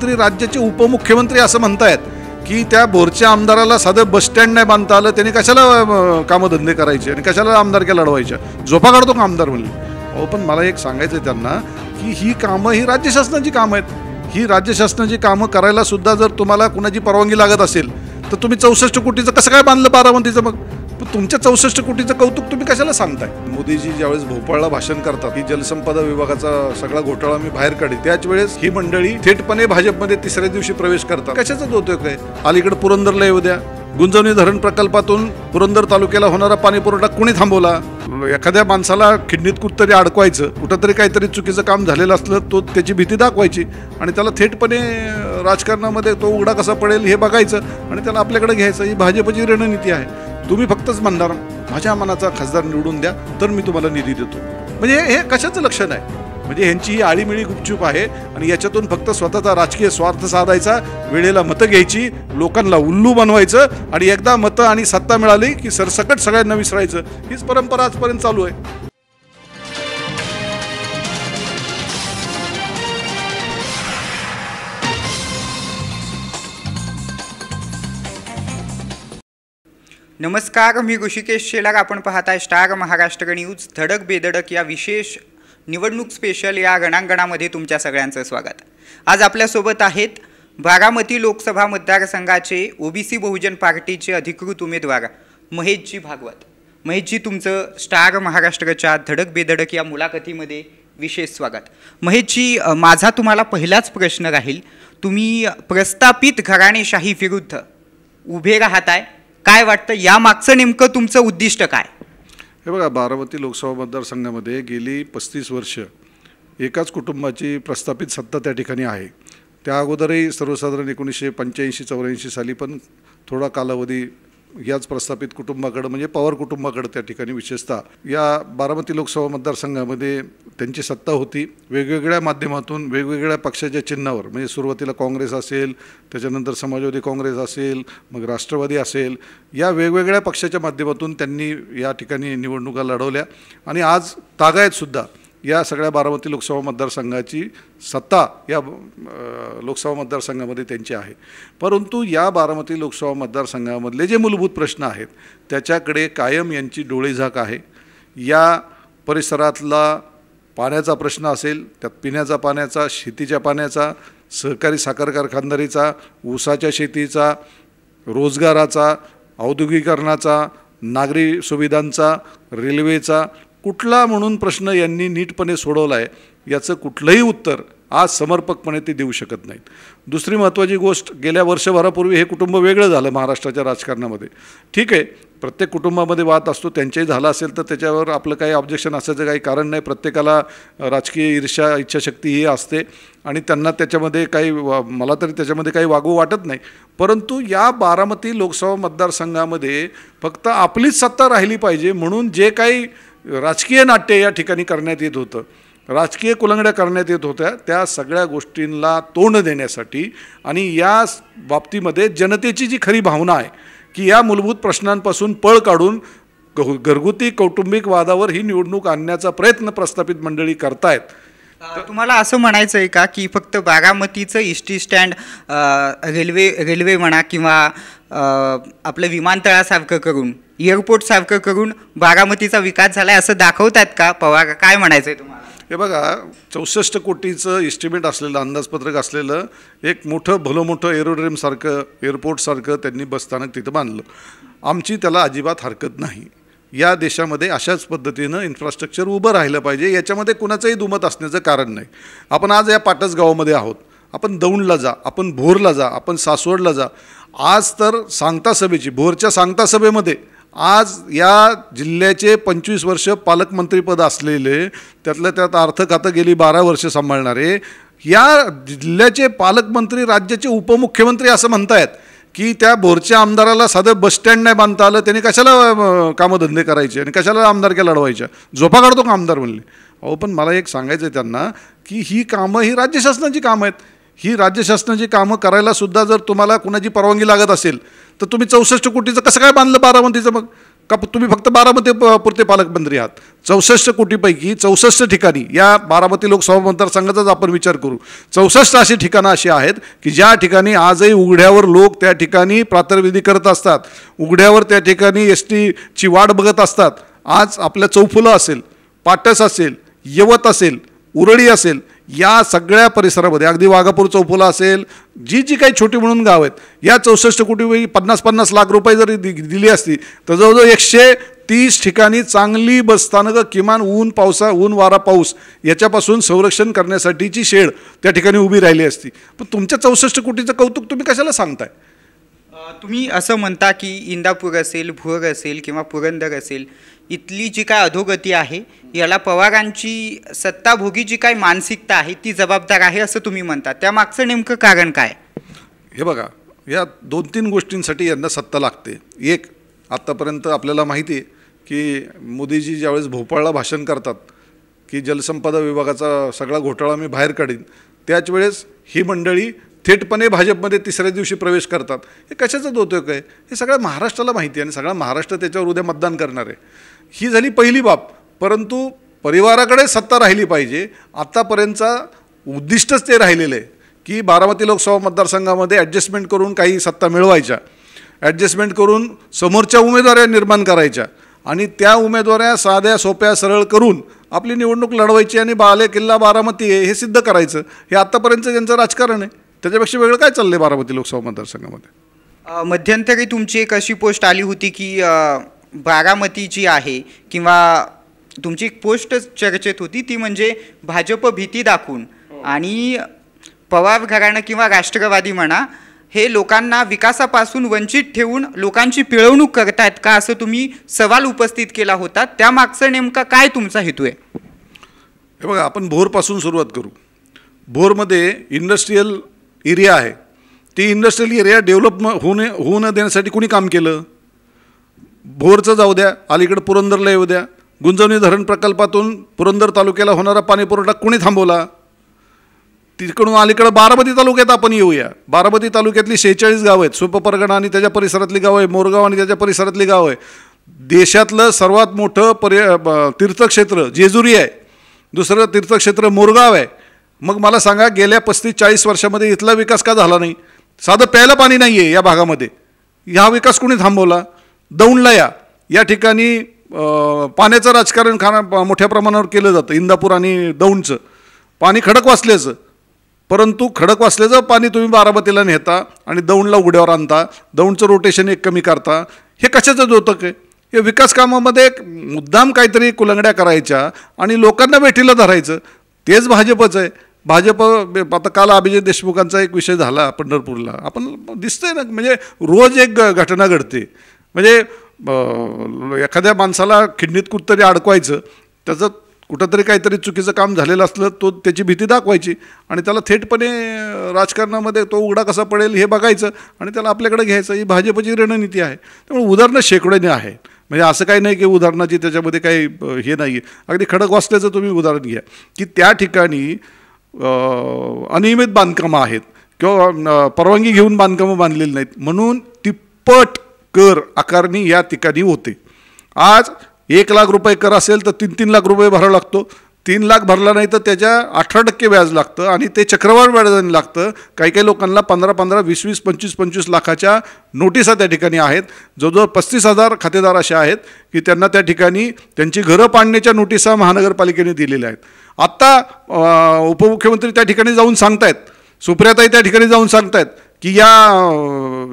पालकमंत्री राज्याचे उपमुख्यमंत्री असं म्हणतायत की त्या बोरच्या आमदाराला साधं बस स्टँड नाही बांधता आलं, त्याने कशाला कामधंदे करायचे आणि कशाला आमदारक्या लढवायच्या, झोपा काढतो का आमदार म्हणले. अहो पण मला एक सांगायचं आहे त्यांना की ही कामं ही राज्य शासनाची कामं आहेत. ही राज्य शासनाची कामं करायला सुद्धा जर तुम्हाला कुणाची परवानगी लागत असेल तर तुम्ही 64 कोटीचं कसं काय बांधलं बारामतीचं? मग तुमच्या 64 कोटीचं कौतुक तुम्ही कशाला सांगताय? मोदीजी ज्यावेळेस भोपाळला भाषण करतात की जलसंपदा विभागाचा सगळा घोटाळा मी बाहेर काढी, त्याच वेळेस ही मंडळी थेटपणे भाजपमध्ये तिसऱ्या दिवशी प्रवेश करतात. कशाचाच होतोय काय? अलीकडे पुरंदरला येऊ द्या, गुंजवणी धरण प्रकल्पातून पुरंदर तालुक्याला होणारा पाणी पुरवठा कोणी थांबवला? एखाद्या माणसाला खिडनीत कुठतरी अडकवायचं, कुठंतरी काहीतरी चुकीचं काम झालेलं असलं तो त्याची भीती दाखवायची आणि त्याला थेटपणे राजकारणामध्ये तो उघडा कसा पडेल हे बघायचं आणि त्याला आपल्याकडे घ्यायचं. ही भाजपची रणनीती आहे. तुम्ही फक्तच म्हणणार माझ्या मनाचा खासदार निवडून द्या तर मी तुम्हाला निधी देतो, म्हणजे हे कशाचं लक्षण आहे? म्हणजे ह्यांची ही आळीमिळी गुपचूप आहे आणि याच्यातून फक्त स्वतःचा राजकीय स्वार्थ साधायचा, वेळेला मतं घ्यायची, लोकांना उल्लू बनवायचं आणि एकदा मतं आणि सत्ता मिळाली की सरसकट सगळ्यांना विसरायचं. हीच परंपरा आजपर्यंत चालू आहे. नमस्कार, मी ऋषिकेश शेलार. आपण पाहताय स्टार महाराष्ट्र न्यूज. धडक बेधडक या विशेष निवडणूक स्पेशल या रणांगणामध्ये तुमच्या सगळ्यांचं स्वागत. आज आपल्यासोबत आहेत बारामती लोकसभा मतदारसंघाचे ओबीसी बहुजन पार्टीचे अधिकृत उमेदवार महेशजी भागवत. महेशजी, तुमचं स्टार महाराष्ट्राच्या धडक बेधडक या मुलाखतीमध्ये विशेष स्वागत. महेशजी, माझा तुम्हाला पहिलाच प्रश्न राहील, तुम्ही प्रस्थापित घराणेशाही विरुद्ध उभे राहताय, काय वाटतं या मागचं नेमकं तुमचं उद्दिष्ट काय? हे बघा, बारामती लोकसभा मतदारसंघामध्ये गेली 35 वर्ष एकाच कुटुंबाची प्रस्थापित सत्ता त्या ठिकाणी आहे. त्या अगोदरही सर्वसाधारण 1985-84 साली पण थोडा कालावधी याच प्रस्थापित कुटुंबाकडं म्हणजे पवार कुटुंबाकडं त्या ठिकाणी विशेषतः या बारामती लोकसभा मतदारसंघामध्ये त्यांची सत्ता होती. वेगवेगळ्या माध्यमातून वेगवेगळ्या पक्षाच्या चिन्हावर, म्हणजे सुरुवातीला काँग्रेस असेल, त्याच्यानंतर समाजवादी काँग्रेस असेल, मग राष्ट्रवादी असेल, या वेगवेगळ्या पक्षाच्या माध्यमातून त्यांनी या ठिकाणी निवडणुका लढवल्या आणि आज तागायतसुद्धा या सगळ्या बारामती लोकसभा मतदारसंघाची सत्ता या लोकसभा मतदारसंघामध्ये त्यांची आहे. परंतु या बारामती लोकसभा मतदारसंघामधले जे मूलभूत प्रश्न आहेत त्याच्याकडे कायम यांची डोळेझाक आहे. या परिसरातला पाण्याचा प्रश्न असेल, त्यात पिण्याचा पाण्याचा, शेतीच्या पाण्याचा, सहकारी साखर कारखानदारीचा, ऊसाच्या शेतीचा, रोजगाराचा, औद्योगिकरणाचा, नागरी सुविधांचा, रेल्वेचा, कुठला म्हणून प्रश्न यांनी नीटपणे सोडवला आहे याचं कुठलंही उत्तर आज समर्पकपणे ते देऊ शकत नाहीत. दुसरी महत्त्वाची गोष्ट, गेल्या वर्षभरापूर्वी हे कुटुंब वेगळं झालं महाराष्ट्राच्या राजकारणामध्ये. ठीक आहे, प्रत्येक कुटुंबामध्ये वाद असतो, त्यांच्याही झाला असेल तर त्याच्यावर आपलं काही ऑब्जेक्शन असायचं काही कारण नाही. प्रत्येकाला राजकीय ईर्ष्या, इच्छाशक्ती ही असते आणि त्यांना त्याच्यामध्ये काही, मला तरी त्याच्यामध्ये काही वागू वाटत नाही. परंतु या बारामती लोकसभा मतदारसंघामध्ये फक्त आपलीच सत्ता राहिली पाहिजे म्हणून जे काही राजकीय नाट्य या ठिकाणी करण्यात येत होतं, राजकीय कुलंगड्या करण्यात येत होत्या, त्या सगळ्या गोष्टींना तोंड देण्यासाठी आणि या बाबतीमध्ये जनतेची जी खरी भावना आहे की या मूलभूत प्रश्नांपासून पळ काढून घरगुती कौटुंबिक वादावर ही निवडणूक आणण्याचा प्रयत्न प्रस्थापित मंडळी करतायत. तुम्हाला असं म्हणायचं आहे का की फक्त बारामतीचं इस्टी स्टँड रेल्वे म्हणा किंवा आपलं विमानतळासारखं करून, एअरपोर्टसारखं करून बारामतीचा विकास झाला आहे असं दाखवतात का पवार? काय म्हणायचं आहे तुम्हाला? हे बघा, 64 कोटीचं इस्टिमेट असलेलं, अंदाजपत्रक असलेलं एक भलं मोठं एरोड्रीमसारखं, एअरपोर्टसारखं त्यांनी बसस्थानक तिथं बांधलं. आमची त्याला अजिबात हरकत नाही. या देशामध्ये अशाच पद्धतीनं इन्फ्रास्ट्रक्चर उभं राहिलं पाहिजे, याच्यामध्ये कुणाचंही दुमत असण्याचं कारण नाही. आपण आज या पाटस गावामध्ये आहोत, आपण दौंडला जा, आपण भोरला जा, आपण सासवडला जा. आज तर सांगता सभेची, भोरच्या सांगता सभेमध्ये आज या जिल्ह्याचे 25 वर्ष पालकमंत्रीपद असलेले, त्यातल्या त्यात अर्थ खातं गेली 12 वर्ष सांभाळणारे, या जिल्ह्याचे पालकमंत्री राज्याचे उपमुख्यमंत्री असं म्हणतायत की त्या बोरच्या आमदाराला साधं बस स्टँड नाही बांधता आलं, त्याने कशाला कामधंदे करायचे आणि कशाला आमदारक्या लढवायच्या, झोपा काढतो का आमदार म्हणले. अहो पण मला एक सांगायचं आहे त्यांना की ही कामं ही राज्य शासनाची कामं आहेत. ही राज्य शासनाची कामं करायला सुद्धा जर तुम्हाला कुणाची परवानगी लागत असेल तर तुम्ही 64 कोटीचं कसं काय बांधलं बारामतीचं? मग का तुम्ही फक्त बारामती पुरते पालकमंत्री आहात? 64 कोटीपैकी 64 ठिकाणी या बारामती लोकसभा मतदारसंघाचाच आपण विचार करू, 64 अशी ठिकाणं अशी आहेत की ज्या ठिकाणी आजही उघड्यावर लोक त्या ठिकाणी प्रातर्विधी करत असतात, उघड्यावर त्या ठिकाणी STची वाट बघत असतात. आज आपल्या चौफुलं असेल, पाटस असेल, यवत असेल, उरळी असेल, या सगळ्या परिसरामध्ये अगदी वाघापूर चौफुला असेल, जी जी काही छोटी म्हणून गाव आहेत, या 64 कोटी 50-50 लाख रुपये जरी दिली असती तर जवळजवळ 130 ठिकाणी चांगली बसस्थानकं, किमान ऊन वारा पाऊस याच्यापासून संरक्षण करण्यासाठीची शेड त्या ठिकाणी उभी राहिली असती. पण तुमच्या 64 कोटीचं कौतुक तुम्ही कशाला सांगताय? तुम्ही असं म्हणता की इंदापूर असेल, भोर असेल किंवा पुरंदर असेल, इथली जी काय अधोगती आहे याला पवारांची सत्ताभोगी जी काय मानसिकता आहे ती जबाबदार आहे असं तुम्ही म्हणता. त्यामागचं नेमकं कारण काय? हे बघा, या 2-3 गोष्टींसाठी यांना सत्ता लागते. एक, आत्तापर्यंत आपल्याला माहिती आहे की मोदीजी ज्यावेळेस भोपाळला भाषण करतात की जलसंपदा विभागाचा सगळा घोटाळा मी बाहेर काढीन, त्याच वेळेस ही मंडळी थेटपणे भाजपमध्ये तिसऱ्या दिवशी प्रवेश करतात. हे कशाचं होतं काय? हे सगळ्या महाराष्ट्राला माहिती आहे आणि सगळा महाराष्ट्र त्याच्यावर उद्या मतदान करणार आहे. ही झाली पहिली बाब. परंतु परिवाराकडे सत्ता राहिली पाहिजे, आत्तापर्यंतचा उद्दिष्टच ते राहिलेलं आहे की बारामती लोकसभा मतदारसंघामध्ये ॲडजस्टमेंट करून काही सत्ता मिळवायच्या, ॲडजस्टमेंट करून समोरच्या उमेदवाऱ्या निर्माण करायच्या आणि त्या उमेदवाऱ्या साध्या सोप्या सरळ करून आपली निवडणूक लढवायची आणि बाले किल्ला बारामती आहे हे सिद्ध करायचं. हे आत्तापर्यंतचं त्यांचं राजकारण आहे. त्याच्यापेक्षा वेगळं काय चाललं आहे बारामती लोकसभा मतदारसंघामध्ये? मध्यंतरी तुमची एक अशी पोस्ट आली होती की बारामती जी आहे किंवा तुमची एक पोस्ट चर्चेत होती ती म्हणजे भाजप भीती दाखवून आणि पवार घराणं किंवा राष्ट्रवादी म्हणा हे लोकांना विकासापासून वंचित ठेवून लोकांची पिळवणूक करतायत का असं तुम्ही सवाल उपस्थित केला होता. त्यामागचं नेमका काय तुमचा हेतू आहे? हे बघा, आपण भोरपासून सुरुवात करू. भोरमध्ये इंडस्ट्रीयल एरिया आहे. ती इंडस्ट्रियल एरिया डेव्हलप होऊ न देण्यासाठी कुणी काम केलं? भोरचं जाऊ द्या, अलीकडे पुरंदरला येऊ द्या, गुंजवणी धरण प्रकल्पातून पुरंदर तालुक्याला होणारा पाणी पुरवठा कुणी थांबवला? तिकडून अलीकडे बारामती तालुक्यात आपण येऊया. बारामती तालुक्यातली 46 गावं आहेत, सुपपरगणा आणि त्याच्या परिसरातली गावं आहे, मोरगाव आणि त्याच्या परिसरातली गावं आहे. देशातलं सर्वात मोठं तीर्थक्षेत्र जेजुरी आहे, दुसरं तीर्थक्षेत्र मोरगाव आहे. मग मला सांगा, गेल्या 35-40 वर्षामध्ये इथला विकास का झाला नाही? साधं प्यायला पाणी नाही आहे या भागामध्ये. हा विकास कोणी थांबवला? दौंडला या ठिकाणी पाण्याचं राजकारण मोठ्या प्रमाणावर केलं जातं. इंदापूर आणि दौंडचं पाणी खडकवासल्याचं, परंतु खडकवासल्याचं पाणी तुम्ही बारामतीला नेता आणि दौंडला उघड्यावर आणता, दौंडचं रोटेशन एक कमी करता. हे कशाचं जोतक आहे? हे विकास कामामध्ये मुद्दाम काहीतरी कुलंगड्या करायच्या आणि लोकांना वेठीला धरायचं, तेच भाजपचं आहे. भाजप आता काल अभिजित देशमुखांचा एक विषय झाला पंढरपूरला, आपण दिसतंय ना, म्हणजे रोज एक घटना घडते. म्हणजे एखाद्या माणसाला खिडणीत कुठंतरी अडकवायचं, त्याचं कुठंतरी काहीतरी चुकीचं काम झालेलं असलं त्याची भीती दाखवायची आणि त्याला थेटपणे राजकारणामध्ये तो उघडा कसा पडेल हे बघायचं आणि त्याला आपल्याकडे घ्यायचं. ही भाजपची रणनीती आहे. त्यामुळे उदाहरणं शेकड्याने आहेत. म्हणजे असं काही नाही की उदाहरणाची त्याच्यामध्ये काही हे नाही आहे. अगदी खडकवासल्याचं तुम्ही उदाहरण घ्या की त्या ठिकाणी अनियमित बांधकामं आहेत किंवा परवानगी घेऊन बांधकामं बांधलेली नाहीत, म्हणून तिप्पट कर आकारणी या ठिकाणी होते. आज 1 लाख रुपये कर असेल तर 3-3 लाख रुपये भरावा लागतो. 3 लाख भरला नाही तर त्याच्या 18% व्याज लागतं आणि ते चक्रवाढ व्याजाने लागतं. काही काही लोकांना 15-15, 20-20, 25-25 लाखाच्या नोटिसा त्या ठिकाणी आहेत. जवळजवळ 35,000 खातेदार असे आहेत की त्यांना त्या ठिकाणी त्यांची घरं पाडण्याच्या नोटिसा महानगरपालिकेने दिलेल्या आहेत. आत्ता उपमुख्यमंत्री त्या ठिकाणी जाऊन सांगतायत, सुप्रियाताई त्या ठिकाणी जाऊन सांगतायत की या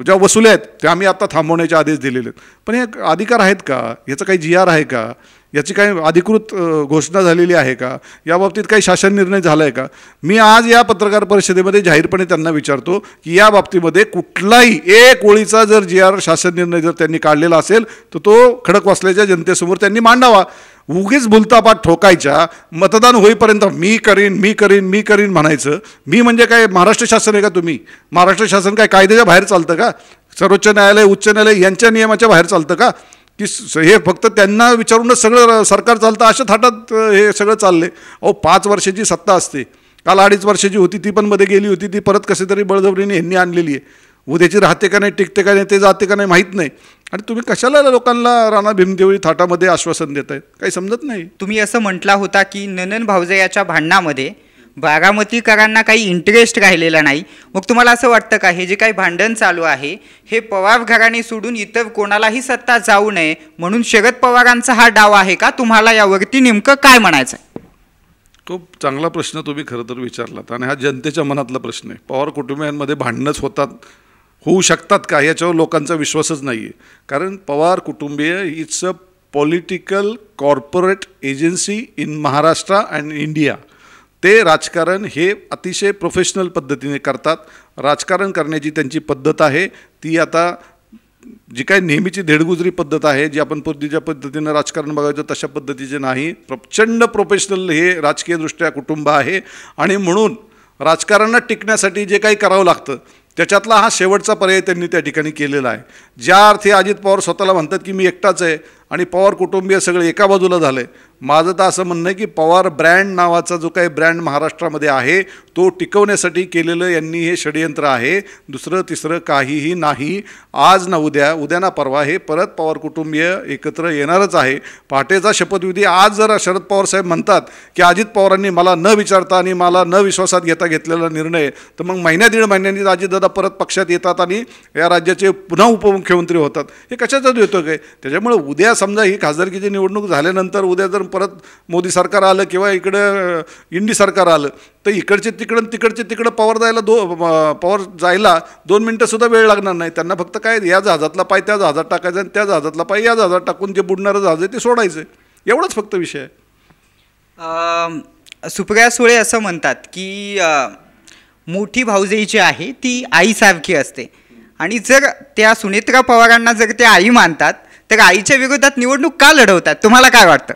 ज्या वसुल्या आहेत त्या आम्ही आत्ता थांबवण्याचे आदेश दिलेले आहेत. पण हे अधिकार आहेत का? याचं काही GR आहे का? याची काही अधिकृत घोषणा झालेली आहे का? याबाबतीत काही शासन निर्णय झाला आहे का? मी आज या पत्रकार परिषदेमध्ये जाहीरपणे त्यांना विचारतो की या बाबतीमध्ये कुठलाही एक ओळीचा जर GR शासन निर्णय जर त्यांनी काढलेला असेल तर तो खडकवासल्याच्या जनतेसमोर त्यांनी मांडावा. उगीच भुलतापात ठोकायच्या, मतदान होईपर्यंत मी करीन म्हणायचं. मी म्हणजे काय महाराष्ट्र शासन आहे का तुम्ही? महाराष्ट्र शासन काय कायद्याच्या बाहेर चालतं का? सर्वोच्च न्यायालय, उच्च न्यायालय यांच्या नियमाच्या बाहेर चालतं का? की हे फक्त त्यांना विचारूनच सगळं सरकार चालतं अशा थाटात हे सगळं चालले. 5 वर्षाची सत्ता असते. काल 2.5 वर्षाची होती, ती पण मध्ये गेली होती, ती परत कसे तरी बळजबरीने ह्यांनी आणलेली आहे. उद्याची राहते का नाही, टिकते का नाही, ते जाते का नाही माहीत नाही. आणि तुम्ही कशाला लोकांना राणा भीमदेवळी थाटामध्ये आश्वासन देत आहेत, काही समजत नाही. तुम्ही असं म्हटला होता की ननन भावजयाच्या भांडणामध्ये बारामतीकरांना काही इंटरेस्ट राहिलेला नाही. मग तुम्हाला असं वाटतं का हे जे काही भांडण चालू आहे हे पवार घराणे सोडून इतर कोणालाही सत्ता जाऊ नये म्हणून शरद पवारांचा हा डाव आहे का? तुम्हाला यावरती नेमकं काय म्हणायचं आहे? खूप चांगला प्रश्न तुम्ही खरं तर विचारलात आणि हा जनतेच्या मनातला प्रश्न आहे. पवार कुटुंबियांमध्ये भांडणंच होऊ शकतात का याच्यावर लोकांचा विश्वासच नाही आहे. कारण पवार कुटुंबीय it's a political corporate agency in Maharashtra and India. ते राजकारण हे अतिशय प्रोफेशनल पद्धतीने करतात. राजकारण करण्याची त्यांची पद्धत आहे ती आता जी काही नेहमीची धेडगुजरी पद्धत आहे, जी आपण पूर्वीच्या पद्धतीनं राजकारण बघायचं तशा पद्धतीचे नाही. प्रचंड प्रोफेशनल हे राजकीयदृष्ट्या कुटुंब आहे आणि म्हणून राजकारणात टिकण्यासाठी जे काही करावं लागतं त्याच्यातला हा शेवटचा पर्याय त्यांनी त्या ठिकाणी केलेला आहे. ज्या अर्थी अजित पवार स्वतःला म्हणतात की मी एकटाच आहे आणि पवार कुटुंबीय सगळे एका बाजूला झालं आहे, माझं तर असं म्हणणं आहे की पवार ब्रँड नावाचा जो काही ब्रँड महाराष्ट्रामध्ये आहे तो टिकवण्यासाठी केलेलं यांनी हे षडयंत्र आहे. दुसरं तिसरं काहीही नाही. आज ना उद्या ना परवा हे परत पवार कुटुंबीय एकत्र येणारच आहे. पहाटेचा शपथविधी आज जर शरद पवार साहेब म्हणतात की अजित पवारांनी मला न विचारता आणि मला न विश्वासात घेता घेतलेला निर्णय, तर मग महिन्या दीड महिन्यांनी अजितदादा परत पक्षात येतात आणि या राज्याचे पुन्हा उपमुख्यमंत्री होतात. हे कशाचं येतो काय? त्याच्यामुळे उद्या समजा ही खासदारकीची निवडणूक झाल्यानंतर उद्या जर परत मोदी सरकार आलं किंवा इकडं इंडी सरकार आलं तर इकडचे तिकडं तिकडचे तिकडं पवार जायला 2 मिनटंसुद्धा वेळ लागणार नाही. त्यांना फक्त काय या जहाजातला पाय त्या जहाजात टाकायचा आणि त्या जहाजातला पाय या जहाजात टाकून जे बुडणारं जहाज आहे ते सोडायचं, एवढंच फक्त विषय आहे. सुप्रिया सुळे असं म्हणतात की मोठी भाऊजाई जी आहे ती आईसारखी असते आणि जर त्या सुनेत्रा पवारांना जर ते आई मानतात तर आईच्या विरोधात निवडणूक का लढवतात? तुम्हाला काय वाटतं?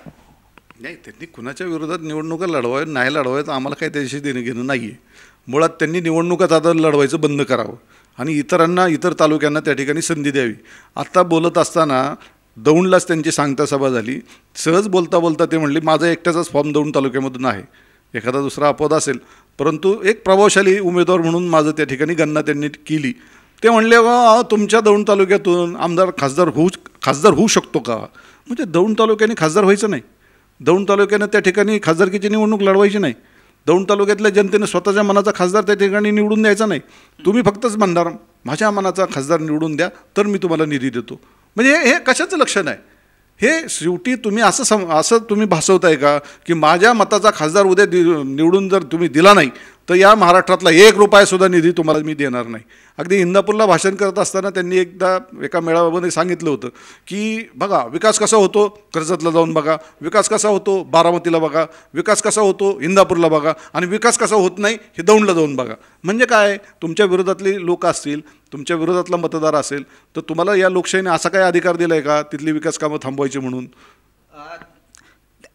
नाही, त्यांनी कुणाच्या विरोधात निवडणुका लढवाव्या नाही लढवायचं आम्हाला काही त्याच्याशी देणं घेणं नाही आहे. मुळात त्यांनी निवडणुकाच आता लढवायचं बंद करावं आणि इतरांना इतर तालुक्यांना त्या ठिकाणी संधी द्यावी. आत्ता बोलत असताना दौंडलाच त्यांची सांगता सभा झाली. सहज बोलता बोलता ते म्हणले माझा एकट्याचाच फॉर्म दौंड तालुक्यामधून आहे, एखादा दुसरा अपवाद असेल परंतु एक प्रभावशाली उमेदवार म्हणून माझं त्या ठिकाणी गणना त्यांनी केली. ते म्हणले तुमच्या दौंड तालुक्यातून आमदार खासदार होऊ शकतो का? म्हणजे दौंड तालुक्याने खासदार व्हायचं नाही, दौंड तालुक्यानं त्या ठिकाणी खासदारकीची निवडणूक लढवायची नाही, दौंड तालुक्यातल्या जनतेने स्वतःच्या मनाचा खासदार त्या ठिकाणी निवडून द्यायचा नाही. तुम्ही फक्तच म्हणणार माझ्या मनाचा खासदार निवडून द्या तर मी तुम्हाला निधी देतो. म्हणजे हे कशाचं लक्षण आहे? हे शेवटी तुम्ही असं तुम्ही भासवताय का की माझ्या मताचा खासदार उद्या निवडून जर तुम्ही दिला नाही तर या महाराष्ट्रातला 1 रुपयासुद्धा निधी तुम्हाला मी देणार नाही. अगदी इंदापूरला भाषण करत असताना त्यांनी एकदा एका मेळाव्यामध्ये सांगितलं होतं की बघा विकास कसा होतो कर्जतला जाऊन बघा, विकास कसा होतो बारामतीला बघा, विकास कसा होतो इंदापूरला बघा आणि विकास कसा होत नाही हे दौंडला जाऊन बघा. म्हणजे काय, तुमच्या विरोधातली लोक असतील, तुमच्या विरोधातला मतदार असेल तर तुम्हाला या लोकशाहीने असा काय अधिकार दिला आहे का तिथली विकास कामं थांबवायची म्हणून?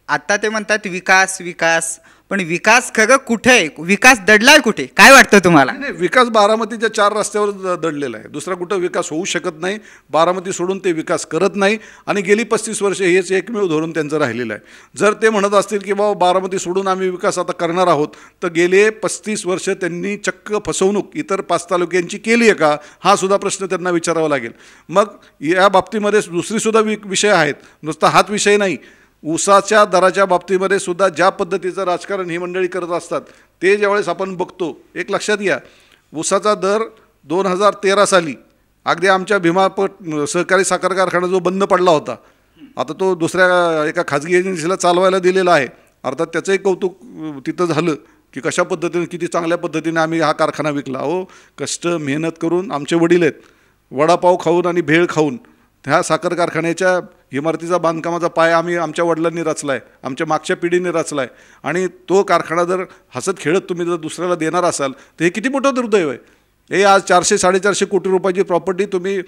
आता ते म्हणतात विकास विकास, पण विकास खरं कुठे आहे? विकास दडलाय कुठे? काय वाटतं तुम्हाला? नाही, विकास बारामतीच्या 4 रस्त्यावर दडलेला आहे. दुसरा कुठं विकास होऊ शकत नाही. बारामती सोडून ते विकास करत नाही आणि गेली 35 वर्षे हेच एकमेव धोरण त्यांचं राहिलेलं आहे. जर ते म्हणत असतील की बाबा बारामती सोडून आम्ही विकास आता करणार आहोत तर गेले 35 वर्ष त्यांनी चक्क फसवणूक इतर 5 तालुक्यांची केली आहे का हा सुद्धा प्रश्न त्यांना विचारावा लागेल. मग या बाबतीमध्ये दुसरीसुद्धा विषय आहेत, नुसता हाच विषय नाही. ऊसाच्या दराच्या बाबतीमध्ये सुद्धा ज्या पद्धतीचं राजकारण ही मंडळी करत असतात ते ज्यावेळेस आपण बघतो, एक लक्षात घ्या, ऊसाचा दर 2013 साली अगदी आमच्या भीमापट सहकारी साखर कारखाना जो बंद पडला होता आता तो दुसऱ्या एका खाजगी एजन्सीला चालवायला दिलेला आहे. अर्थात त्याचंही कौतुक तिथं झालं की कशा पद्धतीने किती चांगल्या पद्धतीने आम्ही हा कारखाना विकला. हो, कष्ट मेहनत करून आमचे वडील आहेत, वडापाव खाऊन आणि भेळ खाऊन ह्या साखर कारखान्याच्या इमारतीचा बांधकामाचा पाय आमच्या वडिलांनी रचला आहे, आमच्या मागच्या पिढीने रचला आहे आणि तो कारखाना जर हसत खेळत तुम्ही जर दुसऱ्याला देणार असाल तर हे किती मोठं दुर्दैव आहे. हे आज 400-450 कोटी रुपयाची प्रॉपर्टी तुम्ही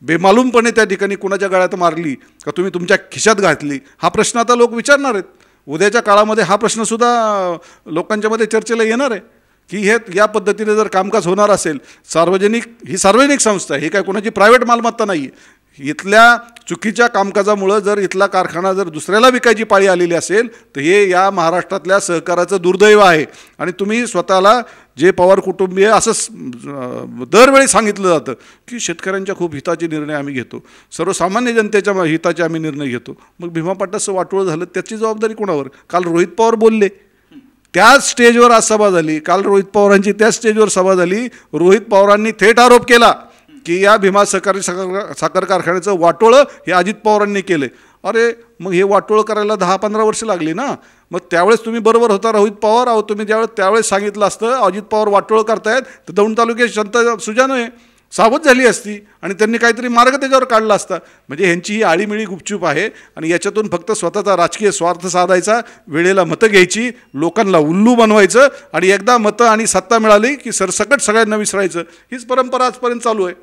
बेमालूमपणे त्या ठिकाणी कुणाच्या गळ्यात मारली का तुम्ही तुमच्या खिशात घातली, हा प्रश्न आता लोक विचारणार आहेत. उद्याच्या काळामध्ये हा प्रश्नसुद्धा लोकांच्यामध्ये चर्चेला येणार आहे की हे या पद्धतीने जर कामकाज होणार असेल, ही सार्वजनिक संस्था आहे, ही काय कोणाची प्रायव्हेट मालमत्ता नाही आहे. इथल्या चुकीच्या कामकाजामुळं जर इथला कारखाना जर दुसऱ्याला विकायची पाळी आलेली असेल तर हे या महाराष्ट्रातल्या सहकाराचं दुर्दैव आहे. आणि तुम्ही स्वतःला जे पवार कुटुंबीय असं दरवेळी सांगितलं जातं की शेतकऱ्यांच्या खूप हिताचे निर्णय आम्ही घेतो, सर्वसामान्य जनतेच्या हिताचे आम्ही निर्णय घेतो. मग भीमा पाटाचं वाटोळं झालं त्याची जबाबदारी कोणावर? काल रोहित पवार बोलले, त्याच स्टेजवर आज सभा झाली. काल रोहित पवारांची त्याच स्टेजवर सभा झाली. रोहित पवारांनी थेट आरोप केला की या भीमा सहकारी साखर कारखान्याचं वाटोळं हे अजित पवारांनी केलं. अरे मग हे वाटोळं करायला 10-15 वर्ष लागली ना. मग त्यावेळेस तुम्ही बरोबर होता रोहित पवार. अहो तुम्ही त्यावेळेस सांगितलं असतं अजित पवार वाटोळं करतायत तर दौंड तालुक्यात जनता सुजाने सावध झाली असती आणि त्यांनी काहीतरी मार्ग त्याच्यावर काढला असता. म्हणजे ह्यांची ही आळीमिळी गुपचूप आहे आणि याच्यातून फक्त स्वतःचा राजकीय स्वार्थ साधायचा, वेळेला मतं घ्यायची, लोकांना उल्लू बनवायचं आणि एकदा मतं आणि सत्ता मिळाली की सरसकट सगळ्यांना विसरायचं. हीच परंपरा आजपर्यंत चालू आहे.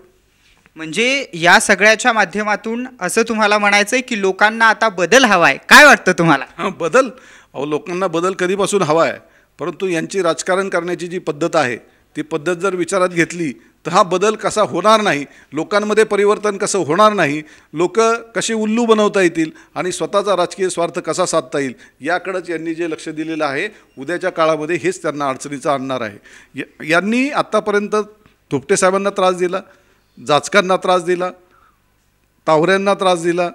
म्हणजे या सगळ्याच्या माध्यमातून असं तुम्हाला म्हणायचं आहे की लोकांना आता बदल हवा आहे. काय वाटतं तुम्हाला? बदल? अहो लोकांना बदल कधीपासून हवा आहे, परंतु यांची राजकारण करण्याची जी पद्धत आहे ती पद्धत जर विचारात घेतली तर हा बदल कसा होणार नाही, लोकांमध्ये परिवर्तन कसं होणार नाही, लोक कसे उल्लू बनवता येतील आणि स्वतःचा राजकीय स्वार्थ कसा साधता येईल याकडेच यांनी जे लक्ष दिलेलं आहे उद्याच्या काळामध्ये हेच त्यांना अडचणीचं आणणार आहे. यांनी आत्तापर्यंत थोपटे साहेबांना त्रास दिला, जाचकांना त्रास दिला, तावऱ्यांना त्रास दिला,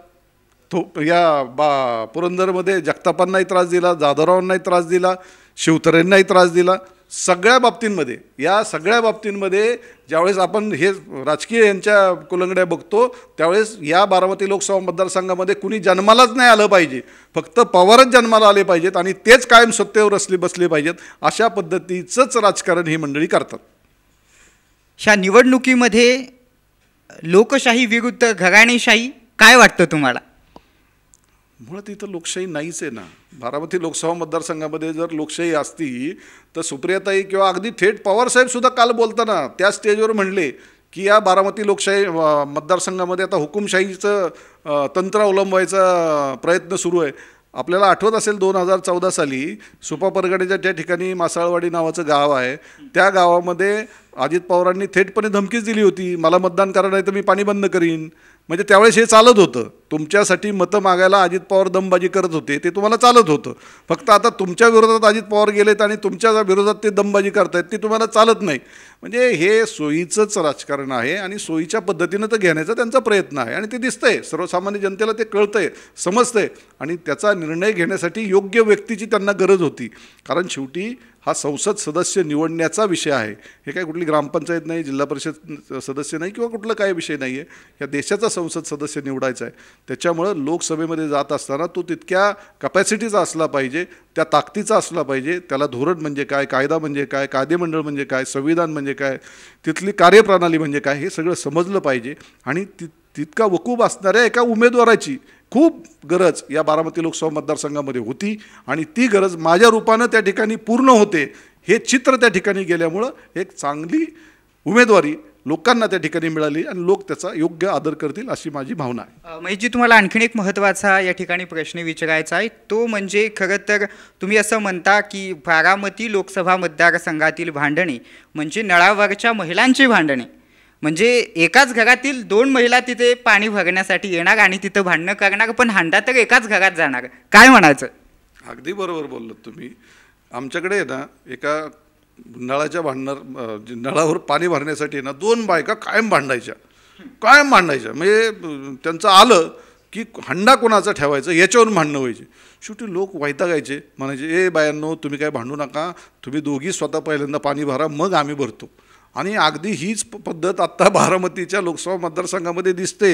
पुरंदरमध्ये जगतापांनाही त्रास दिला, जाधवरावांनाही त्रास दिला, शिवतरेंनाही त्रास दिला. सगळ्या बाबतींमध्ये, या सगळ्या बाबतींमध्ये ज्यावेळेस आपण हे राजकीय यांच्या कुलंगड्या बघतो त्यावेळेस या बारामती लोकसभा मतदारसंघामध्ये कुणी जन्मालाच नाही आलं पाहिजे, फक्त पवारच जन्माला आले पाहिजेत आणि तेच कायम सत्तेवर बसले पाहिजेत. अशा पद्धतीचंच राजकारण ही मंडळी करतात. ह्या निवडणुकीमध्ये लोकशाही विरुद्ध घराणेशाही काय वाटतं तुम्हाला? मुळात इथं लोकशाही नाहीच आहे ना. बारामती लोकसभा मतदारसंघामध्ये जर लोकशाही असती तर सुप्रियाताई किंवा अगदी थेट पवारसाहेबसुद्धा काल बोलताना त्या स्टेजवर म्हणले की या बारामती लोकशाही मतदारसंघामध्ये आता हुकुमशाहीचं तंत्र अवलंबायचा प्रयत्न सुरू आहे. आपल्याला आठवत असेल 2014 साली सुपा परगण्याच्या त्या ठिकाणी मासाळवाडी नावाचं गाव आहे, त्या गावामध्ये अजित पवारांनी थेटपणे धमकीच दिली होती, मला मतदान करा नाही तर मी पाणी बंद करीन. म्हणजे त्यावेळेस हे चालत होतं. तुमच्यासाठी मतं मागायला अजित पवार दमबाजी करत होते, ते तुम्हाला चालत होतं. फक्त आता तुमच्या विरोधात अजित पवार गेलेत आणि तुमच्या विरोधात ते दमबाजी करतायत, ते तुम्हाला चालत नाही. म्हणजे हे सोयीचंच राजकारण आहे आणि सोयीच्या पद्धतीनं तर घेण्याचा त्यांचा प्रयत्न आहे आणि ते दिसतंय, सर्वसामान्य जनतेला ते कळतंय, समजतंय आणि त्याचा निर्णय घेण्यासाठी योग्य व्यक्तीची त्यांना गरज होती. कारण शेवटी हा संसद सदस्य निवडण्याचा विषय आहे. हे काय कुठली ग्रामपंचायत नाही, जिल्हा परिषद सदस्य नाही किंवा कुठला काही विषय नाही आहे. या देशाचा संसद सदस्य निवडायचा आहे. त्याच्यामुळं लोकसभेमध्ये जात असताना तो तितक्या कपॅसिटीचा असला पाहिजे, त्या ताकदीचा असला पाहिजे. त्याला धोरण म्हणजे काय, कायदा म्हणजे काय, कायदेमंडळ म्हणजे काय, संविधान म्हणजे काय, तिथली कार्यप्रणाली म्हणजे काय, हे सगळं समजलं पाहिजे. आणि तितका वकूफ असणाऱ्या एका उमेदवाराची खूप गरज या बारामती लोकसभा मतदारसंघामध्ये होती आणि ती गरज माझ्या रूपानं त्या ठिकाणी पूर्ण होते. हे चित्र त्या ठिकाणी गेल्यामुळं एक चांगली उमेदवारी लोकांना त्या ठिकाणी मिळाली आणि लोक त्याचा योग्य आदर करतील अशी माझी भावना आहे. महेशजी, तुम्हाला आणखीन एक महत्त्वाचा या ठिकाणी प्रश्न विचारायचा आहे. तो म्हणजे खरं तर तुम्ही असं म्हणता की बारामती लोकसभा मतदारसंघातील भांडणे म्हणजे नळावरच्या महिलांची भांडणे. म्हणजे एकाच घरातील 2 महिला तिथे पाणी भरण्यासाठी येणार आणि तिथं भांडणं करणार, पण हांडा तर एकाच घरात जाणार. काय म्हणायचं? अगदी बरोबर बोललात तुम्ही. आमच्याकडे आहे ना एका नळाच्या नळावर पाणी भरण्यासाठी ना 2 बायका कायम भांडायच्या. म्हणजे त्यांचं आलं की हंडा कोणाचा ठेवायचं याच्यावरून भांडणं व्हायचे. शेवटी लोक वैतागायचे, म्हणायचे ए बायांनो तुम्ही काय भांडू नका, तुम्ही दोघी स्वतः पहिल्यांदा पाणी भरा मग आम्ही भरतो. आणि अगदी हीच पद्धत आत्ता बारामतीच्या लोकसभा मतदारसंघामध्ये दिसते.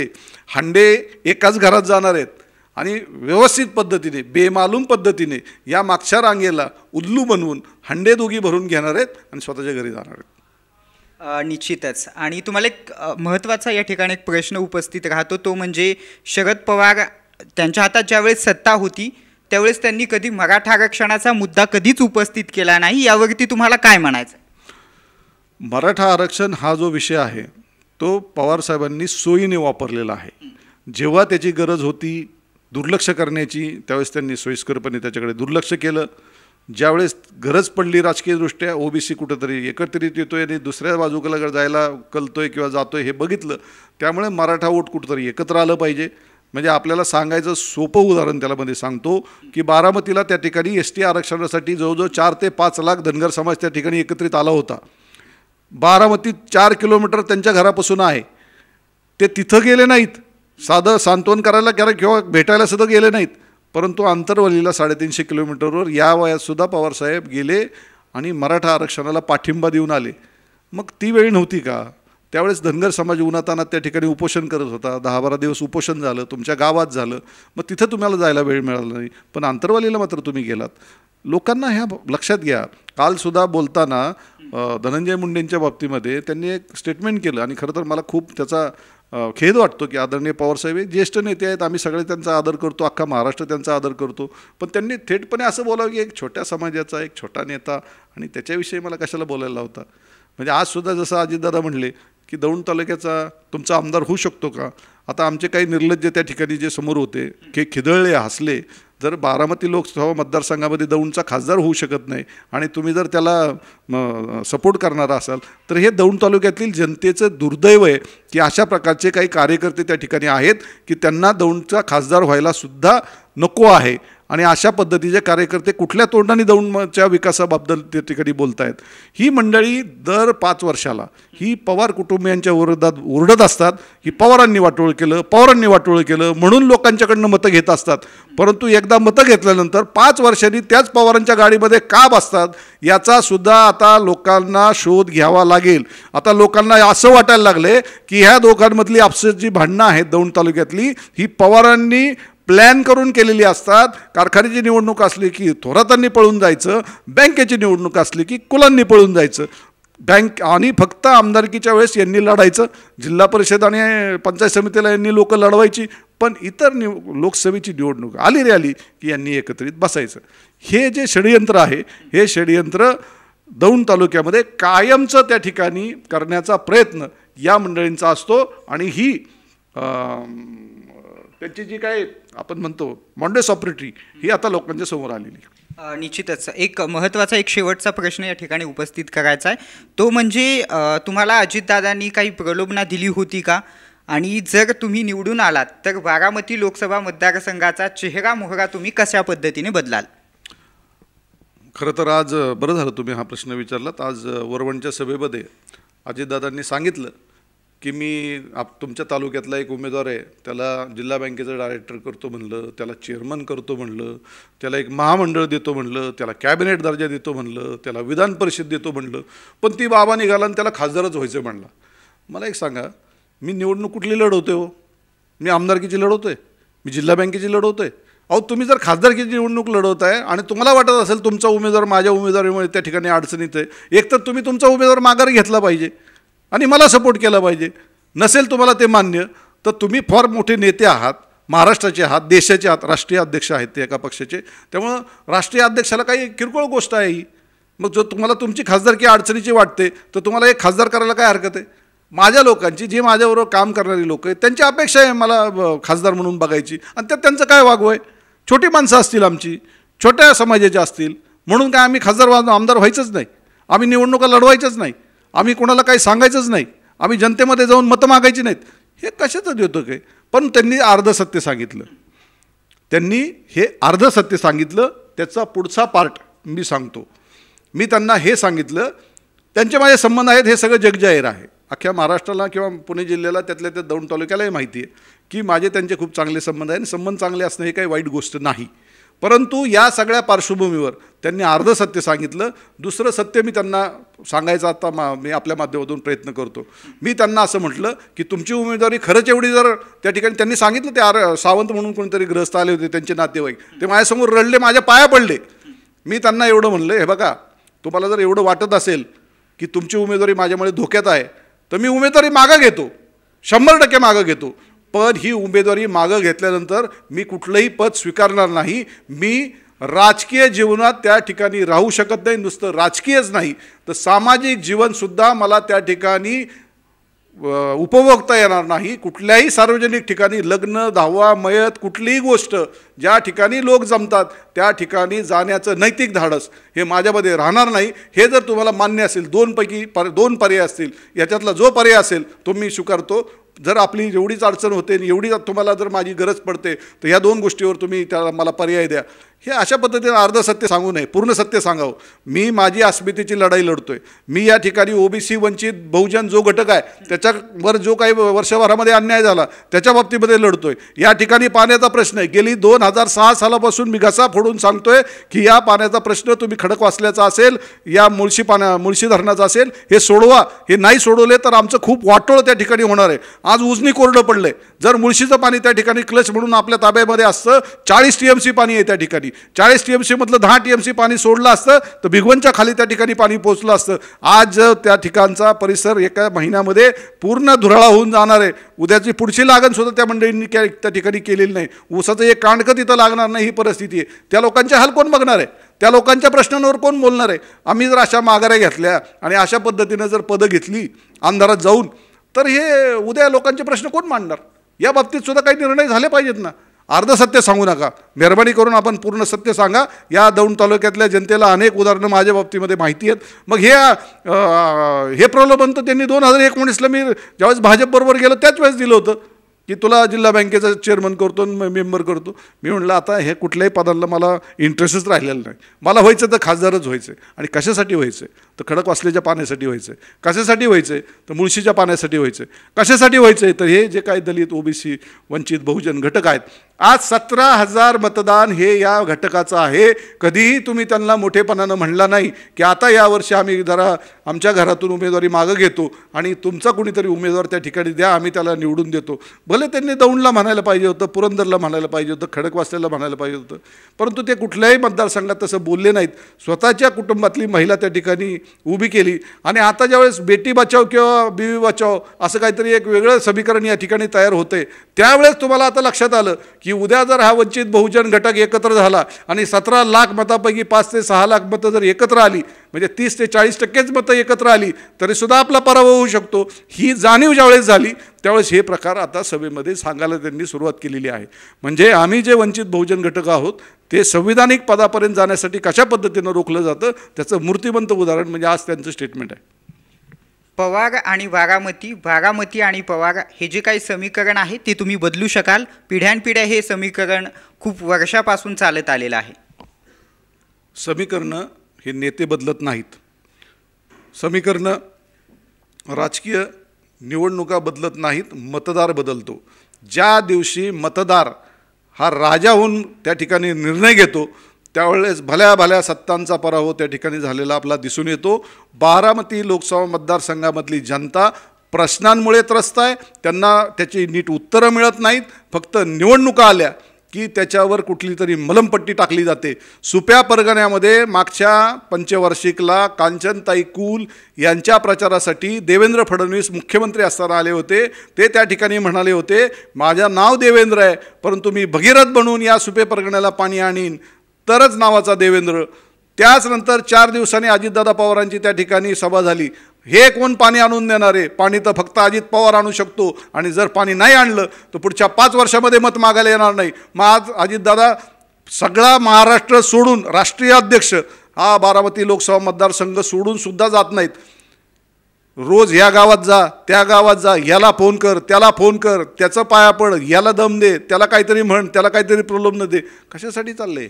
हंडे एकाच घरात जाणार आहेत आणि व्यवस्थित पद्धतीने, बेमालूम पद्धतीने या मागच्या रांगेला उल्लू बनवून हंडे दोघी भरून घेणार आहेत आणि स्वतःच्या घरी जाणार आहेत. निश्चितच. आणि तुम्हाला एक महत्त्वाचा या ठिकाणी एक प्रश्न उपस्थित राहतो, तो म्हणजे शरद पवार त्यांच्या हातात ज्यावेळेस सत्ता होती त्यावेळेस त्यांनी कधी मराठा आरक्षणाचा मुद्दा कधीच उपस्थित केला नाही. यावरती तुम्हाला काय म्हणायचं? मराठा आरक्षण हा जो विषय आहे तो पवारसाहेबांनी सोयीने वापरलेला आहे. जेव्हा त्याची गरज होती दुर्लक्ष करण्याची त्यावेळेस त्यांनी सोयीस्करपणे त्याच्याकडे दुर्लक्ष केलं. ज्यावेळेस गरज पडली राजकीयदृष्ट्या ओबीसी कुठंतरी एकत्रित येतोय आणि दुसऱ्या बाजूला जायला कलतोय किंवा जातोय हे बघितलं, त्यामुळे मराठा वोट कुठंतरी एकत्र आलं पाहिजे. म्हणजे आपल्याला सांगायचं सोपं उदाहरण त्याला मध्ये सांगतो की बारामतीला त्या ठिकाणी ST आरक्षणासाठी जवळजवळ 4 ते 5 लाख धनगर समाज त्या ठिकाणी एकत्रित आला होता. बारामती 4 किलोमीटर त्यांच्या घरापासून आहे. ते तिथं गेले नाहीत, साधं सांत्वन करायला किंवा भेटायला सुद्धा गेले नाहीत, परंतु आंतरवलीला 350 किलोमीटरवर या वयातसुद्धा पवारसाहेब गेले आणि मराठा आरक्षणाला पाठिंबा देऊन आले. मग ती वेळ नव्हती का? त्यावेळेस धनगर समाज उन्हातानात त्या ठिकाणी उपोषण करत होता. 10-12 दिवस उपोषण झालं, तुमच्या गावात झालं, मग तिथं तुम्हाला जायला वेळ मिळाला नाही, पण आंतरवालीला मात्र तुम्ही गेलात. लोकांना ह्या लक्षात घ्या. कालसुद्धा बोलताना धनंजय मुंडेंच्या बाबतीमध्ये त्यांनी एक स्टेटमेंट केलं आणि खरं तर मला खूप त्याचा खेद वाटतो की आदरणीय पवारसाहेब हे ज्येष्ठ नेते आहेत, आम्ही सगळे त्यांचा आदर करतो, अख्खा महाराष्ट्र त्यांचा आदर करतो, पण त्यांनी थेटपणे असं बोलावं की एक छोट्या समाजाचा एक छोटा नेता आणि त्याच्याविषयी मला कशाला बोलायला होता. म्हणजे आजसुद्धा जसं अजितदादा म्हणले की दौंड तालुक्याचा तुमचा आमदार होऊ शकतो का? आता आमचे काही निर्लज्ज त्या ठिकाणी जे समोर होते की खिदळले, हसले. जर बारामती लोकसभा मतदारसंघामध्ये दौंडचा खासदार होऊ शकत नाही आणि तुम्ही जर त्याला सपोर्ट करणारा असाल तर हे दौंड तालुक्यातील जनतेचं दुर्दैव आहे की अशा प्रकारचे काही कार्यकर्ते त्या ठिकाणी आहेत की त्यांना दौंडचा खासदार व्हायला सुद्धा नको आहे. आणि अशा पद्धतीचे कार्यकर्ते कुठल्या तोंडाने दौंडच्या विकासाबद्दल त्या ठिकाणी बोलत आहेत. ही मंडळी दर 5 वर्षाला ही पवार कुटुंबियांच्या विरोधात ओरडत असतात की पवारांनी वाटोळ केलं, पवारांनी वाटोळ केलं म्हणून लोकांच्याकडनं मतं घेत असतात. परंतु एकदा मतं घेतल्यानंतर 5 वर्षांनी त्याच पवारांच्या गाडीमध्ये का बसतात याचा सुद्धा आता लोकांना शोध घ्यावा लागेल. आता लोकांना असं वाटायला लागले की ह्या दोघांमधली आपसात जी भांडणं आहेत दौंड तालुक्यातली ही पवारांनी प्लॅन करून केलेली असतात. कारखान्याची निवडणूक असली की थोरातांनी पळून जायचं, बँकेची निवडणूक असली की कुलांनी पळून जायचं. बँक आणि फक्त आमदारकीच्या वेळेस यांनी लढायचं, जिल्हा परिषद आणि पंचायत समितीला यांनी लोक लढवायची, पण इतर लोकसभेची निवडणूक आली रे आली की यांनी एकत्रित बसायचं. हे जे षडयंत्र आहे हे षडयंत्र दौंड तालुक्यामध्ये कायमचं त्या ठिकाणी करण्याचा प्रयत्न या मंडळींचा असतो आणि ही त्यांची जी काय आपण म्हणतो मॉन्डेस ऑपरेटरी ही आता लोकांच्या समोर आलेली. निश्चितच एक महत्त्वाचा एक शेवटचा प्रश्न या ठिकाणी उपस्थित करायचा आहे, तो म्हणजे तुम्हाला अजितदादांनी काही प्रलोभना दिली होती का? आणि जर तुम्ही निवडून आलात तर बारामती लोकसभा मतदारसंघाचा चेहरा मोहरा तुम्ही कशा पद्धतीने बदलाल? खरं तर आज बरं झालं तुम्ही हा प्रश्न विचारलात. आज वरवणच्या सभेमध्ये अजितदादांनी सांगितलं की मी तुमच्या तालुक्यातला एक उमेदवार आहे, त्याला जिल्हा बँकेचं डायरेक्टर करतो म्हणलं, त्याला चेअरमन करतो म्हणलं, त्याला एक महामंडळ देतो म्हणलं, त्याला कॅबिनेट दर्जा देतो म्हणलं, त्याला विधान परिषद देतो म्हणलं, पण ती बाबा निघाला आणि त्याला खासदारच व्हायचं म्हणला. मला एक सांगा, मी निवडणूक कुठली लढवतोय हो? मी आमदारकीची लढवतोय, मी जिल्हा बँकेची लढवतोय. अहो तुम्ही जर खासदारकीची निवडणूक लढवताय आणि तुम्हाला वाटत असेल तुमचा उमेदवार माझ्या उमेदवारीमुळे त्या ठिकाणी अडचणीत आहे, एक तर तुम्ही तुमचा उमेदवार माघार घेतला पाहिजे आणि मला सपोर्ट केला पाहिजे. नसेल तुम्हाला ते मान्य तर तुम्ही फार मोठे नेते आहात, महाराष्ट्राचे आहात, देशाचे आहात, राष्ट्रीय अध्यक्ष आहेत ते एका पक्षाचे, त्यामुळं राष्ट्रीय अध्यक्षाला काही किरकोळ गोष्ट आहे ही. मग जर तुम्हाला तुमची खासदारकी अडचणीची वाटते तर तुम्हाला एक खासदार करायला काय हरकत आहे? माझ्या लोकांची, जी माझ्याबरोबर काम करणारी लोक आहेत त्यांची अपेक्षा आहे मला खासदार म्हणून बघायची, आणि त्यात त्यांचं काय वागवं आहे? छोटी माणसं असतील आमची, छोट्या समाजाचे असतील म्हणून काय आम्ही खासदार आमदार व्हायचंच नाही, आम्ही निवडणुका लढवायचंच नाही, आम्ही कोणाला काही सांगायचंच नाही, आम्ही जनतेमध्ये जाऊन मतं मागायची नाहीत, हे कशाचं देतो काय? पण त्यांनी अर्धसत्य सांगितलं. त्यांनी हे अर्धसत्य सांगितलं. त्याचा पुढचा पार्ट मी सांगतो. मी त्यांना हे सांगितलं, त्यांचे माझे संबंध आहेत हे सगळं जगजाहीर आहे, अख्ख्या महाराष्ट्राला किंवा पुणे जिल्ह्याला त्यातल्या त्या दौंड तालुक्यालाही माहिती आहे की माझे त्यांचे खूप चांगले संबंध आहेत. संबंध चांगले असणं हे काही वाईट गोष्ट नाही, परंतु या सगळ्या पार्श्वभूमीवर त्यांनी अर्धसत्य सांगितलं. दुसरं सत्य मी त्यांना सांगायचा आता मी आपल्या माध्यमातून प्रयत्न करतो. मी त्यांना असं म्हटलं की तुमची उमेदवारी खरंच एवढी जर त्या ठिकाणी त्यांनी सांगितलं, ते सावंत म्हणून कोणीतरी ग्रस्त आले होते त्यांचे नातेवाईक, ते माझ्यासमोर रडले, माझ्या पाया पडले. मी त्यांना एवढं म्हणलं, हे बघा तुम्हाला जर एवढं वाटत असेल की तुमची उमेदवारी माझ्यामुळे धोक्यात आहे तर मी उमेदवारी मागं घेतो, 100% मागं घेतो, पण ही उमेदवारी मागं घेतल्यानंतर मी कुठलंही पद स्वीकारणार नाही. मी राजकीय जीवनात त्या ठिकाणी राहू शकत नाही. नुसतं राजकीयच नाही तर सामाजिक जीवनसुद्धा मला त्या ठिकाणी उपभोगता येणार नाही. कुठल्याही सार्वजनिक ठिकाणी लग्न, दहावा, मयत, कुठलीही गोष्ट ज्या ठिकाणी लोक जमतात त्या ठिकाणी जाण्याचं नैतिक धाडस हे माझ्यामध्ये राहणार नाही. हे जर तुम्हाला मान्य असेल, दोन पर्याय असतील, याच्यातला जो पर्याय असेल तो मी स्वीकारतो. जर आपली एवढीच अडचण होते आणि एवढी तुम्हाला जर माझी गरज पडते तर ह्या दोन गोष्टीवर तुम्ही त्याला मला पर्याय द्या. हे अशा पद्धतीने अर्ध सत्य सांगू नये, पूर्ण सत्य सांगावं. मी माझी अस्मितेची लढाई लढतोय. मी या ठिकाणी ओबीसी, वंचित बहुजन जो घटक आहे त्याच्यावर जो काही वर्षभरामध्ये अन्याय झाला त्याच्या बाबतीमध्ये लढतोय. या ठिकाणी पाण्याचा प्रश्न आहे. गेली 2006 सालापासून मी घसा फोडून सांगतोय की या पाण्याचा प्रश्न तुम्ही खडकवासल्याचा असेल, या मुळशी धरणाचा असेल, हे सोडवा. हे नाही सोडवले तर आमचं खूप वाटोळ त्या ठिकाणी होणार आहे. आज उजनी कोरडं पडलंय. जर मुळशीचं पाणी त्या ठिकाणी क्लच म्हणून आपल्या ताब्यामध्ये असतं, 40 TMC पाणी आहे त्या ठिकाणी. 40 TMC मधलं 10 TMC पाणी सोडलं असतं तर भिगवणच्या खाली त्या ठिकाणी पाणी पोहोचलं असतं. आज त्या ठिकाणचा परिसर एका महिन्यामध्ये पूर्ण धुराळा होऊन जाणार आहे. उद्याची पुढची लागण सुद्धा त्या मंडळींनी त्या ठिकाणी केलेली नाही. ऊसाचं एक कांडकं तिथं लागणार नाही ही परिस्थिती आहे. त्या लोकांचे हाल कोण बघणार आहे? त्या लोकांच्या प्रश्नांवर कोण बोलणार आहे? आम्ही जर अशा माघाऱ्या घेतल्या आणि अशा पद्धतीनं जर पदं घेतली अंधारात जाऊन तर हे उद्या लोकांचे प्रश्न कोण मांडणार? या बाबतीत सुद्धा काही निर्णय झाले पाहिजेत ना. अर्ध सत्य सांगू नका. मेहरबानी करून आपण पूर्ण सत्य सांगा. या दौंड तालुक्यातल्या जनतेला अनेक उदाहरणं माझ्या बाबतीमध्ये माहिती आहेत. मग हे प्रलोभन तर त्यांनी 2019ला मी ज्यावेळेस भाजपबरोबर गेलो त्याच वेळेस दिलं होतं की तुला जिल्हा बँकेचा चेअरमन करतो, मेंबर करतो. मी म्हटलं आता हे कुठल्याही पदाला मला इंटरेस्टच राहिलेला नाही. मला व्हायचं तर खासदारच व्हायचं. आणि कशासाठी व्हायचं? तर खडकवासल्याच्या पाण्यासाठी व्हायचं. कशासाठी व्हायचं? तर मुळशीच्या पाण्यासाठी व्हायचं. कशासाठी व्हायचं? तर हे जे काही दलित, ओबीसी, वंचित, बहुजन घटक आहेत, आज 17,000 मतदान हे या घटकाचं आहे. कधीही तुम्ही त्यांना मोठेपणानं म्हणला नाही की आता यावर्षी आम्ही जरा आमच्या घरातून उमेदवारी मागं घेतो आणि तुमचा कुणीतरी उमेदवार त्या ठिकाणी द्या, आम्ही त्याला निवडून देतो. भले त्यांनी दौंडला म्हणायला पाहिजे होतं, पुरंदरला म्हणायला पाहिजे होतं, खडकवासल्याला म्हणायला पाहिजे होतं, परंतु ते कुठल्याही मतदारसंघात तसं बोलले नाहीत. स्वतःच्या कुटुंबातली महिला त्या ठिकाणी उभी केली. आणि आता ज्यावेळेस बेटी बचाव किंवा बीवी बचाव असं काहीतरी एक वेगळं समीकरण या ठिकाणी तयार होते, त्यावेळेस तुम्हाला आता लक्षात आलं की उद्या जर हा वंचित बहुजन घटक एकत्र झाला आणि 17 लाख मतापैकी 5 ते 6 लाख मतं जर एकत्र आली, म्हणजे 30 ते 40% मतं एकत्र आली तरीसुद्धा आपला पराभव होऊ शकतो. ही जाणीव ज्यावेळेस झाली त्यावेळेस हे प्रकार आता सभेमध्ये सांगायला त्यांनी सुरुवात केलेली आहे. म्हणजे आम्ही जे वंचित बहुजन घटक आहोत ते संविधानिक पदापर्यंत जाण्यासाठी कशा पद्धतीनं रोखलं जातं त्याचं मूर्तिमंत उदाहरण म्हणजे आज त्यांचं स्टेटमेंट आहे. पवार आणि बारामती आणि पवार हे जे काही समीकरण आहे ते तुम्ही बदलू शकाल? पिढ्यानपिढ्या हे समीकरण खूप वर्षापासून चालत आलेलं आहे. समीकरणं हे नेते बदलत नाहीत. समीकरणं राजकीय निवडणुका बदलत नाहीत, मतदार बदलतो. ज्या दिवशी मतदार हा राजा होऊन त्या ठिकाणी निर्णय घेतो त्यावेळेस भल्या भल्या सत्तांचा पराभव त्या ठिकाणी झालेला आपला दिसून येतो. बारामती लोकसभा मतदारसंघामधली जनता प्रश्नांमुळे त्रस्त आहे. त्यांना त्याची नीट उत्तरं मिळत नाहीत. फक्त निवडणुका आल्या की त्याच्यावर कुठली तरी मलमपट्टी टाकली जाते. सुप्या परगण्यामध्ये मागच्या पंचवार्षिकला कांचनताई कुल यांच्या प्रचारासाठी देवेंद्र फडणवीस मुख्यमंत्री असताना आले होते. ते त्या ठिकाणी म्हणाले होते माझं नाव देवेंद्र आहे परंतु मी भगीरथ बनून या सुप्या परगण्याला पाणी आणीन, तरच नावाचा देवेंद्र. त्याच नंतर 4 दिवसांनी अजितदादा पवारांची त्या ठिकाणी सभा झाली. हे कोण पाणी आणून देणार आहे? पाणी तर फक्त अजित पवार आणू शकतो आणि जर पाणी नाही आणलं तर पुढच्या 5 वर्षामध्ये मत मागायला येणार नाही. मग आज अजितदादा सगळा महाराष्ट्र सोडून राष्ट्रीय अध्यक्ष हा बारामती लोकसभा मतदारसंघ सोडून सुद्धा जात नाहीत. रोज ह्या गावात जा, त्या गावात जा, याला फोन कर, त्याला फोन कर, त्याचं पाया पड, याला दम दे, त्याला काहीतरी म्हण, त्याला काहीतरी प्रलोभन दे. कशासाठी चाललंय?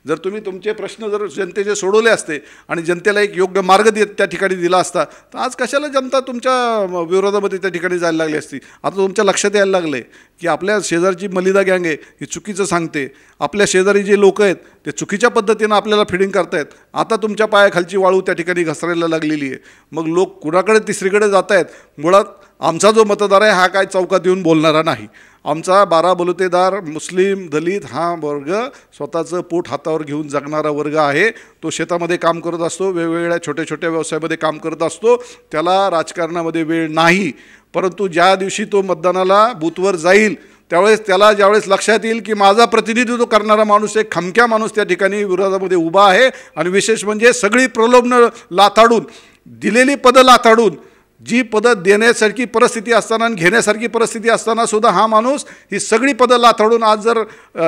जर तुम्ही तुमचे प्रश्न जर जनतेचे सोडवले असते आणि जनतेला एक योग्य मार्ग त्या ठिकाणी दिला असता तर आज कशाला जनता तुमच्या विरोधामध्ये त्या ठिकाणी जायला लागली असती. आता तुमच्या लक्षात यायला लागलं आहे की आपल्या शेजारची मलिदा गँग आहे ही चुकीचं सांगते. आपल्या शेजारी जे लोक आहेत ते चुकीच्या पद्धतीनं आपल्याला फिडिंग करतायत. आता तुमच्या पायाखालची वाळू त्या ठिकाणी घसरायला लागलेली आहे. मग लोक कुणाकडे तिसरीकडे जात आहेत. मुळात आमचा जो मतदार आहे हा काय चौकात येऊन बोलणारा नाही. आमचा 12 बलुतेदार मुस्लिम दलित हा वर्ग स्वतःचं पोट हातावर घेऊन जगणारा वर्ग आहे. तो शेतामध्ये काम करत असतो, वेगवेगळ्या छोट्या छोट्या व्यवसायामध्ये काम करत असतो. त्याला राजकारणामध्ये वेळ नाही. परंतु ज्या दिवशी तो मतदानाला बूथवर जाईल त्यावेळेस त्याला ज्यावेळेस लक्षात येईल की माझा प्रतिनिधित्व करणारा माणूस एक खमक्या माणूस त्या ठिकाणी विरोधामध्ये उभा आहे आणि विशेष म्हणजे सगळी प्रलोभनं लाथाडून, दिलेली पदं लाथाडून जी पदं देण्यासारखी परिस्थिती असताना आणि घेण्यासारखी परिस्थिती असताना सुद्धा हा माणूस ही सगळी पदं लाथाडून आज जर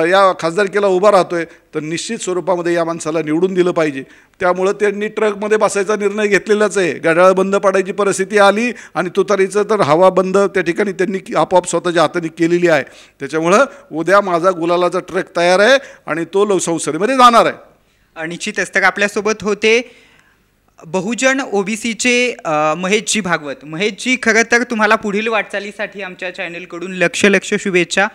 या खासदारकीला उभा राहतोय तर निश्चित स्वरूपामध्ये या माणसाला निवडून दिलं पाहिजे. त्यामुळं त्यांनी ट्रकमध्ये बसायचा निर्णय घेतलेलाच आहे. गाड्याला बंद पडायची परिस्थिती आली आणि तुतारीचं तर हवा बंद त्या ठिकाणी त्यांनी आपोआप स्वतःच्या हाताने केलेली आहे. त्याच्यामुळं उद्या माझा गुलालाचा ट्रक तयार आहे आणि तो संसदेमध्ये जाणार आहे. निश्चितच. तर आपल्यासोबत होते बहुजन ओबीसीचे महेशजी भागवत. महेशजी, खरं तर तुम्हाला पुढील वाटचालीसाठी आमच्या चॅनलकडून लक्ष शुभेच्छा.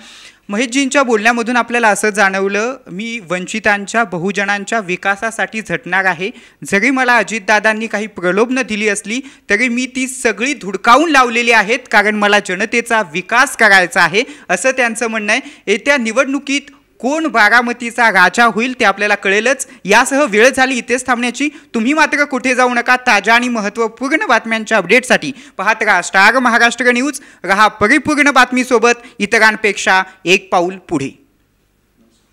महेशजींच्या बोलण्यामधून आपल्याला असं जाणवलं, मी वंचितांच्या बहुजनांच्या विकासासाठी झटणार आहे. जरी मला अजितदादांनी काही प्रलोभनं दिली असली तरी मी ती सगळी धुडकावून लावलेली आहेत, कारण मला जनतेचा विकास करायचा आहे, असं त्यांचं म्हणणं आहे. येत्या निवडणुकीत कोण बारामतीचा राजा होईल ते आपल्याला कळेलच. यासह वेळ झाली इथेच थांबण्याची. तुम्ही मात्र कुठे जाऊ नका. ताज्या आणि महत्त्वपूर्ण बातम्यांच्या अपडेटसाठी पाहत राहा स्टार महाराष्ट्र न्यूज. रहा परिपूर्ण बातमीसोबत, इतरांपेक्षा एक पाऊल पुढे.